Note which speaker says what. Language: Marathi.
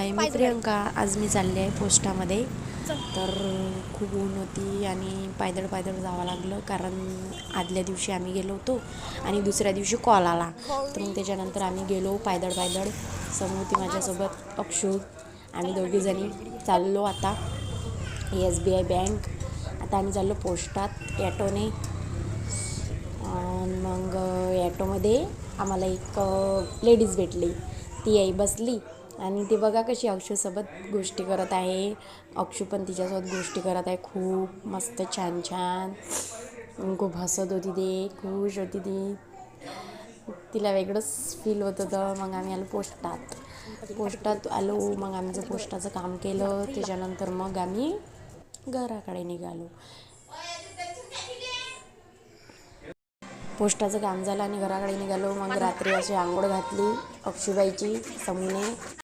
Speaker 1: हाय, मी प्रियंका. आज मी चालले आहे पोस्टामध्ये. तर खूप ऊन होती आणि पायदळ पायदळ जावं लागलं, कारण आदल्या दिवशी आम्ही गेलो होतो आणि दुसऱ्या दिवशी कॉल आला. तर मग त्याच्यानंतर आम्ही गेलो पायदळ पायदळ. समोती माझ्यासोबत अक्षू. आम्ही दोघीजणी चाललो आता SBI बँक. आता आम्ही चाललो पोस्टात ॲटोने. मग ॲटोमध्ये आम्हाला एक लेडीज भेटली. ती आई बसली आणि ती बघा कशी अक्षूसोबत गोष्टी करत आहे. अक्षू पण तिच्यासोबत गोष्टी करत आहे. खूप मस्त छान छान. खूप हसत होती, ती खुश होती. तिला वेगळंच फील होत होतं. मग आम्ही आलो पोस्टात आलो. मग आमचं पोस्टाचं काम केलं. त्याच्यानंतर मग आम्ही घराकडे निघालो. पोस्टाचं काम झालं आणि घराकडे निघालो. मग रात्री अशी आंघोळ घातली अक्षूबाईची समूने.